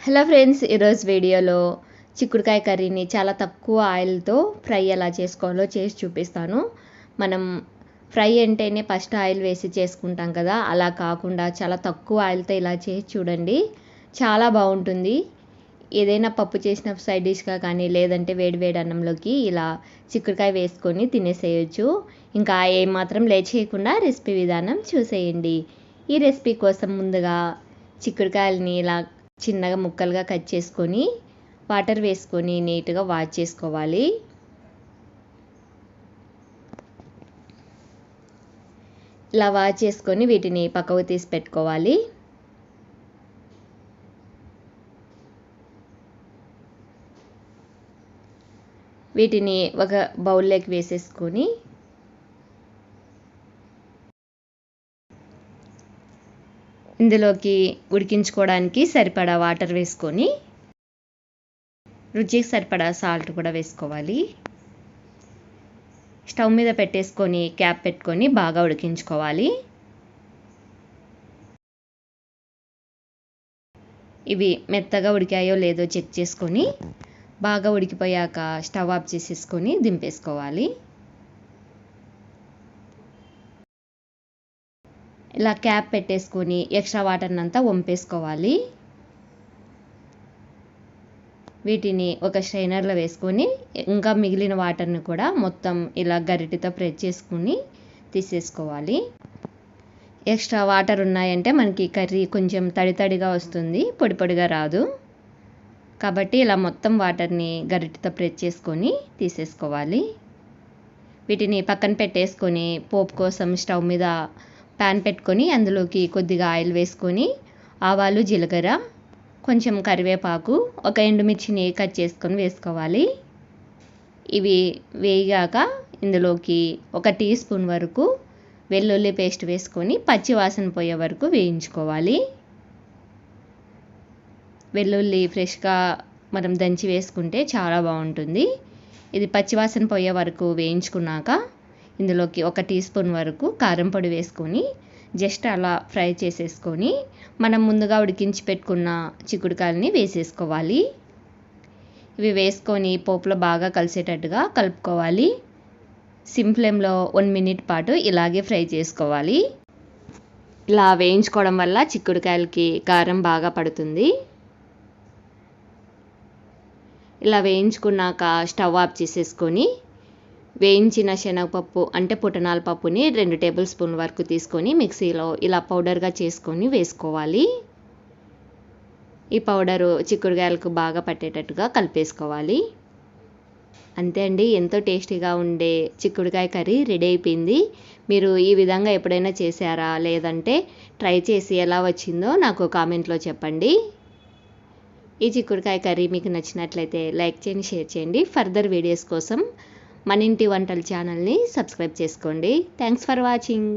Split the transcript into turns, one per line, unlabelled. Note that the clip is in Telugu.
హలో ఫ్రెండ్స్, ఈరోజు వీడియోలో చిక్కుడుకాయ కర్రీని చాలా తక్కువ ఆయిల్తో ఫ్రై ఎలా చేసుకోవాలో చేసి చూపిస్తాను. మనం ఫ్రై అంటేనే ఫస్ట్ ఆయిల్ వేసి చేసుకుంటాం కదా, అలా కాకుండా చాలా తక్కువ ఆయిల్తో ఇలా చేసి చూడండి, చాలా బాగుంటుంది. ఏదైనా పప్పు చేసిన సైడ్ డిష్గా కానీ లేదంటే వేడి వేడి అన్నంలోకి ఇలా చిక్కుడుకాయ వేసుకొని తినేసేయచ్చు. ఇంకా ఏమాత్రం లేట్ చేయకుండా రెసిపీ విధానం చూసేయండి. ఈ రెసిపీ కోసం ముందుగా చిక్కుడుకాయలని ఇలా చిన్నగా ముక్కలుగా కట్ చేసుకొని వాటర్ వేసుకొని నీట్గా వాష్ చేసుకోవాలి. ఇలా వాష్ చేసుకొని వీటిని పక్కకు తీసి పెట్టుకోవాలి. వీటిని ఒక బౌల్లోకి వేసేసుకొని ఇందులోకి ఉడికించుకోవడానికి సరిపడా వాటర్ వేసుకొని రుచికి సరిపడా సాల్ట్ కూడా వేసుకోవాలి. స్టవ్ మీద పెట్టేసుకొని క్యాప్ పెట్టుకొని బాగా ఉడికించుకోవాలి. ఇవి మెత్తగా ఉడికాయో లేదో చెక్ చేసుకొని బాగా ఉడికిపోయాక స్టవ్ ఆఫ్ చేసేసుకొని దింపేసుకోవాలి. ఇలా క్యాప్ పెట్టేసుకొని ఎక్స్ట్రా వాటర్ని అంతా వంపేసుకోవాలి. వీటిని ఒక స్ట్రైనర్లో వేసుకొని ఇంకా మిగిలిన వాటర్ని కూడా మొత్తం ఇలా గరిటెతో ప్రెస్ చేసుకుని తీసేసుకోవాలి. ఎక్స్ట్రా వాటర్ ఉన్నాయంటే మనకి కర్రీ కొంచెం తడి తడిగా వస్తుంది, పొడి పొడిగా రాదు. కాబట్టి ఇలా మొత్తం వాటర్ని గరిటెతో ప్రెస్ చేసుకొని తీసేసుకోవాలి. వీటిని పక్కన పెట్టేసుకొని పోపు కోసం స్టవ్ మీద ప్యాన్ పెట్టుకొని అందులోకి కొద్దిగా ఆయిల్ వేసుకొని ఆవాలు, జీలకర్ర, కొంచెం కరివేపాకు, ఒక ఎండుమిర్చిని కట్ చేసుకొని వేసుకోవాలి. ఇవి వేగాక ఇందులోకి 1 టీ స్పూన్ వరకు వెల్లుల్లి పేస్ట్ వేసుకొని పచ్చి వాసన పోయే వరకు వేయించుకోవాలి. వెల్లుల్లి ఫ్రెష్గా మనం దంచి వేసుకుంటే చాలా బాగుంటుంది. ఇది పచ్చివాసన పోయే వరకు వేయించుకున్నాక ఇందులోకి 1 టీ స్పూన్ వరకు కారం పొడి వేసుకొని జస్ట్ అలా ఫ్రై చేసేసుకొని మనం ముందుగా ఉడికించి పెట్టుకున్న చిక్కుడుకాయలని వేసేసుకోవాలి. ఇవి వేసుకొని పోపులో బాగా కలిసేటట్టుగా కలుపుకోవాలి. సిమ్ ఫ్లేమ్లో 1 మినిట్ పాటు ఇలాగే ఫ్రై చేసుకోవాలి. ఇలా వేయించుకోవడం వల్ల చిక్కుడుకాయలకి కారం బాగా పడుతుంది. ఇలా వేయించుకున్నాక స్టవ్ ఆఫ్ చేసేసుకొని వేయించిన శనగపప్పు అంటే పుట్నాల పప్పుని 2 టేబుల్ స్పూన్ వరకు తీసుకొని మిక్సీలో ఇలా పౌడర్గా చేసుకొని వేసుకోవాలి. ఈ పౌడరు చిక్కుడుకాయలకు బాగా పట్టేటట్టుగా కలిపేసుకోవాలి. అంతే అండి, ఎంతో టేస్టీగా ఉండే చిక్కుడుకాయ కర్రీ రెడీ అయిపోయింది. మీరు ఈ విధంగా ఎప్పుడైనా చేశారా, లేదంటే ట్రై చేసి ఎలా వచ్చిందో నాకు కామెంట్లో చెప్పండి. ఈ చిక్కుడుకాయ కర్రీ మీకు నచ్చినట్లయితే లైక్ చేయండి, షేర్ చేయండి. ఫర్దర్ వీడియోస్ కోసం మన ఇంటి వంటల ఛానల్ని సబ్స్క్రైబ్ చేసుకోండి. Thanks for watching.